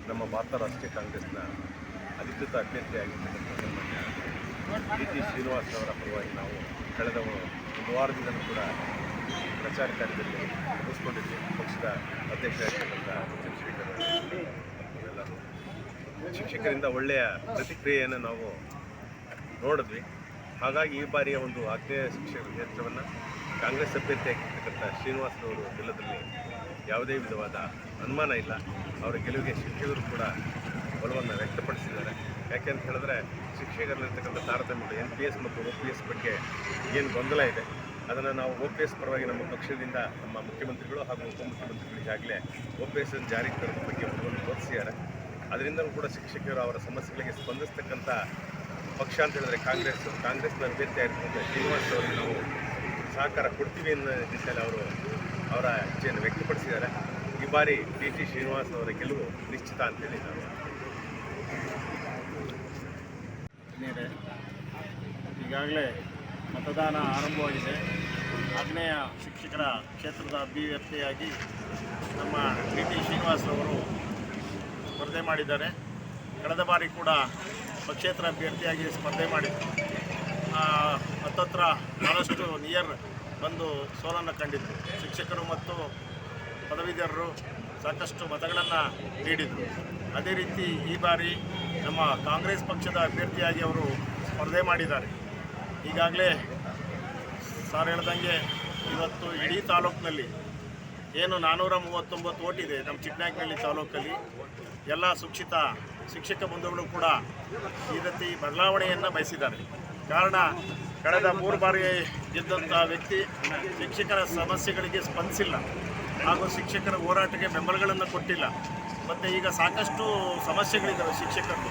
ನಮ್ಮ ಭಾರತ ರಾಷ್ಟ್ರೀಯ ಕಾಂಗ್ರೆಸ್ನ ಅಧಿಕೃತ ಅಭ್ಯರ್ಥಿಯಾಗಿರ್ತಕ್ಕಂಥ ಸನ್ಮಾನ್ಯ ಡಿ.ಟಿ. ಶ್ರೀನಿವಾಸ್ ಅವರ ಪರವಾಗಿ ನಾವು ಕಳೆದ ಒಂದು ವಾರದಿಂದಲೂ ಕೂಡ ಪ್ರಚಾರ ಕಾರ್ಯದಲ್ಲಿ ಮುಗಿಸ್ಕೊಂಡಿದ್ವಿ. ಪಕ್ಷದ ಅಧ್ಯಕ್ಷರಾಗಿರ್ತಕ್ಕಂಥ ಚಂದ್ರಶೇಖರ್ ಇವೆಲ್ಲರೂ ಶಿಕ್ಷಕರಿಂದ ಒಳ್ಳೆಯ ಪ್ರತಿಕ್ರಿಯೆಯನ್ನು ನಾವು ನೋಡಿದ್ವಿ. ಹಾಗಾಗಿ ಈ ಬಾರಿಯ ಒಂದು ಆಗ್ನೇಯ ಶಿಕ್ಷಕರ ಕ್ಷೇತ್ರವನ್ನು ಕಾಂಗ್ರೆಸ್ ಅಭ್ಯರ್ಥಿಯಾಗಿರ್ತಕ್ಕಂಥ ಶ್ರೀನಿವಾಸರವರು ಗೆಲ್ಲೋದ್ರಲ್ಲಿ ಯಾವುದೇ ವಿಧವಾದ ಅನುಮಾನ ಇಲ್ಲ. ಅವರ ಗೆಲುವಿಗೆ ಶಿಕ್ಷಕರು ಕೂಡ ಒಲವನ್ನು ವ್ಯಕ್ತಪಡಿಸಿದ್ದಾರೆ. ಯಾಕೆಂತ ಹೇಳಿದ್ರೆ ಶಿಕ್ಷಕರಲ್ಲಿರ್ತಕ್ಕಂಥ ತಾರತಮ್ಯಗಳು NPS ಮತ್ತು OPS ಬಗ್ಗೆ ಏನು ಗೊಂದಲ ಇದೆ ಅದನ್ನು ನಾವು OPS ಪರವಾಗಿ ನಮ್ಮ ಪಕ್ಷದಿಂದ ನಮ್ಮ ಮುಖ್ಯಮಂತ್ರಿಗಳು ಹಾಗೂ ಉಪಮುಖ್ಯಮಂತ್ರಿಗಳು ಈಗಾಗಲೇ OPS ಜಾರಿಗೆ ತರೋದ್ರ ಬಗ್ಗೆ ಒಲವನ್ನು ತೋರಿಸಿದ್ದಾರೆ. ಅದರಿಂದಲೂ ಕೂಡ ಶಿಕ್ಷಕರು ಅವರ ಸಮಸ್ಯೆಗಳಿಗೆ ಸ್ಪಂದಿಸ್ತಕ್ಕಂಥ ಪಕ್ಷ ಅಂತ ಹೇಳಿದ್ರೆ ಕಾಂಗ್ರೆಸ್ನ ಅಭ್ಯರ್ಥಿಯಾಗಿರ್ತಕ್ಕಂಥ ಶ್ರೀನಿವಾಸ್ ಅವರಿಗೆ ನಾವು ಸಹಕಾರ ಕೊಡ್ತೀವಿ ಅನ್ನೋ ದಿಶೆಯಲ್ಲಿ ಅವರ ಇಚ್ಛೆಯನ್ನು ವ್ಯಕ್ತಪಡಿಸಿದ್ದಾರೆ. ಈ ಬಾರಿ ಡಿ.ಟಿ. ಶ್ರೀನಿವಾಸ್ ಅವರ ಗೆಲುವು ನಿಶ್ಚಿತ ಅಂತೇಳಿ ನಾನು ಈಗಾಗಲೇ ಮತದಾನ ಆರಂಭವಾಗಿದೆ. ಆಗ್ನೇಯ ಶಿಕ್ಷಕರ ಕ್ಷೇತ್ರದ ಅಭ್ಯರ್ಥಿಯಾಗಿ ನಮ್ಮ ಡಿ.ಟಿ. ಶ್ರೀನಿವಾಸ್ ಅವರು ಸ್ಪರ್ಧೆ ಮಾಡಿದ್ದಾರೆ. ಕಳೆದ ಬಾರಿ ಕೂಡ ಪಕ್ಷೇತರ ಅಭ್ಯರ್ಥಿಯಾಗಿ ಸ್ಪರ್ಧೆ ಮಾಡಿದರು. ಹತ್ತತ್ರ ಭಾಳಷ್ಟು ನಿಯರ್ ಬಂದು ಸೋಲನ್ನು ಕಂಡಿದ್ದರು. ಶಿಕ್ಷಕರು ಮತ್ತು ಪದವೀಧರರು ಸಾಕಷ್ಟು ಮತಗಳನ್ನು ನೀಡಿದರು. ಅದೇ ರೀತಿ ಈ ಬಾರಿ ನಮ್ಮ ಕಾಂಗ್ರೆಸ್ ಪಕ್ಷದ ಅಭ್ಯರ್ಥಿಯಾಗಿ ಅವರು ಸ್ಪರ್ಧೆ ಮಾಡಿದ್ದಾರೆ. ಈಗಾಗಲೇ ಸಾರ್ ಹೇಳ್ದಂಗೆ ಇವತ್ತು ಇಡೀ ತಾಲೂಕಿನಲ್ಲಿ ಏನು 439 ಓಟಿದೆ ನಮ್ಮ ಚಿಕ್ಕನಾಯಕನಹಳ್ಳಿ ತಾಲೂಕಲ್ಲಿ ಎಲ್ಲ ಶಿಕ್ಷಕ ಬಂಧುಗಳು ಕೂಡ ಈ ರೀತಿ ಬದಲಾವಣೆಯನ್ನು ಬಯಸಿದ್ದಾರೆ. ಕಾರಣ ಕಳೆದ 3 ಬಾರಿ ಗೆದ್ದಂಥ ವ್ಯಕ್ತಿ ಶಿಕ್ಷಕರ ಸಮಸ್ಯೆಗಳಿಗೆ ಸ್ಪಂದಿಸಿಲ್ಲ ಹಾಗೂ ಶಿಕ್ಷಕರ ಹೋರಾಟಕ್ಕೆ ಬೆಂಬಲಗಳನ್ನು ಕೊಟ್ಟಿಲ್ಲ. ಮತ್ತು ಈಗ ಸಾಕಷ್ಟು ಸಮಸ್ಯೆಗಳಿದ್ದಾವೆ ಶಿಕ್ಷಕರು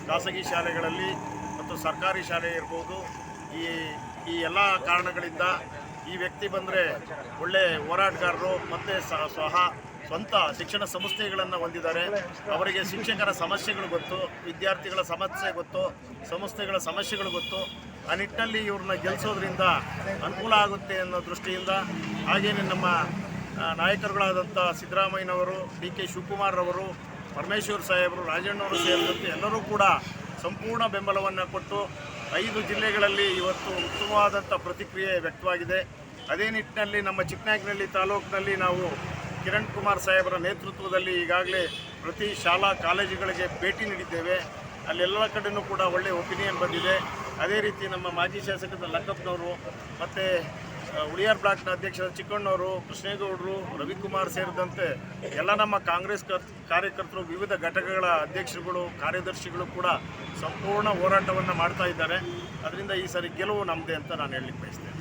ಖಾಸಗಿ ಶಾಲೆಗಳಲ್ಲಿ ಮತ್ತು ಸರ್ಕಾರಿ ಶಾಲೆ ಇರ್ಬೋದು. ಈ ಎಲ್ಲ ಕಾರಣಗಳಿಂದ ಈ ವ್ಯಕ್ತಿ ಬಂದರೆ ಒಳ್ಳೆ ಹೋರಾಟಗಾರರು ಮತ್ತು ಸ್ವಂತ ಶಿಕ್ಷಣ ಸಂಸ್ಥೆಗಳನ್ನು ಹೊಂದಿದ್ದಾರೆ. ಅವರಿಗೆ ಶಿಕ್ಷಕರ ಸಮಸ್ಯೆಗಳು ಗೊತ್ತು, ವಿದ್ಯಾರ್ಥಿಗಳ ಸಮಸ್ಯೆ ಗೊತ್ತು, ಸಂಸ್ಥೆಗಳ ಸಮಸ್ಯೆಗಳು ಗೊತ್ತು. ಆ ನಿಟ್ಟಿನಲ್ಲಿ ಇವ್ರನ್ನ ಗೆಲ್ಲಿಸೋದ್ರಿಂದ ಅನುಕೂಲ ಆಗುತ್ತೆ ಅನ್ನೋ ದೃಷ್ಟಿಯಿಂದ ಹಾಗೆಯೇ ನಮ್ಮ ನಾಯಕರುಗಳಾದಂಥ ಸಿದ್ದರಾಮಯ್ಯನವರು, ಡಿ.ಕೆ. ಶಿವಕುಮಾರ್ ಅವರು, ಪರಮೇಶ್ವರ್ ಸಾಹೇಬರು, ರಾಜಣ್ಣವರು ಸೇರಿದಂತೆ ಎಲ್ಲರೂ ಕೂಡ ಸಂಪೂರ್ಣ ಬೆಂಬಲವನ್ನು ಕೊಟ್ಟು 5 ಜಿಲ್ಲೆಗಳಲ್ಲಿ ಇವತ್ತು ಉತ್ತಮವಾದಂಥ ಪ್ರತಿಕ್ರಿಯೆ ವ್ಯಕ್ತವಾಗಿದೆ. ಅದೇ ನಿಟ್ಟಿನಲ್ಲಿ ನಮ್ಮ ಚಿಕ್ಕನಾಯಕನಹಳ್ಳಿ ತಾಲೂಕಿನಲ್ಲಿ ನಾವು ಕಿರಣ್ ಕುಮಾರ್ ಸಾಹೇಬರ ನೇತೃತ್ವದಲ್ಲಿ ಈಗಾಗಲೇ ಪ್ರತಿ ಶಾಲಾ ಕಾಲೇಜುಗಳಿಗೆ ಭೇಟಿ ನೀಡಿದ್ದೇವೆ. ಅಲ್ಲೆಲ್ಲ ಕಡೆಯೂ ಕೂಡ ಒಳ್ಳೆಯ ಒಪಿನಿಯನ್ ಬಂದಿದೆ. ಅದೇ ರೀತಿ ನಮ್ಮ ಮಾಜಿ ಶಾಸಕರ ಲಕ್ಕಪ್ಪನವರು ಮತ್ತು ಉಳಿಯಾರ್ ಬ್ಲಾಕ್ನ ಅಧ್ಯಕ್ಷರ ಚಿಕ್ಕಣ್ಣವರು, ಕೃಷ್ಣೇಗೌಡರು, ರವಿಕುಮಾರ್ ಸೇರಿದಂತೆ ಎಲ್ಲ ನಮ್ಮ ಕಾಂಗ್ರೆಸ್ ಕಾರ್ಯಕರ್ತರು, ವಿವಿಧ ಘಟಕಗಳ ಅಧ್ಯಕ್ಷರುಗಳು, ಕಾರ್ಯದರ್ಶಿಗಳು ಕೂಡ ಸಂಪೂರ್ಣ ಹೋರಾಟವನ್ನು ಮಾಡ್ತಾ ಇದ್ದಾರೆ. ಅದರಿಂದ ಈ ಸರಿ ಗೆಲುವು ನಮ್ಮದೇ ಅಂತ ನಾನು ಹೇಳಲಿಕ್ಕೆ ಬಯಸ್ತೇನೆ.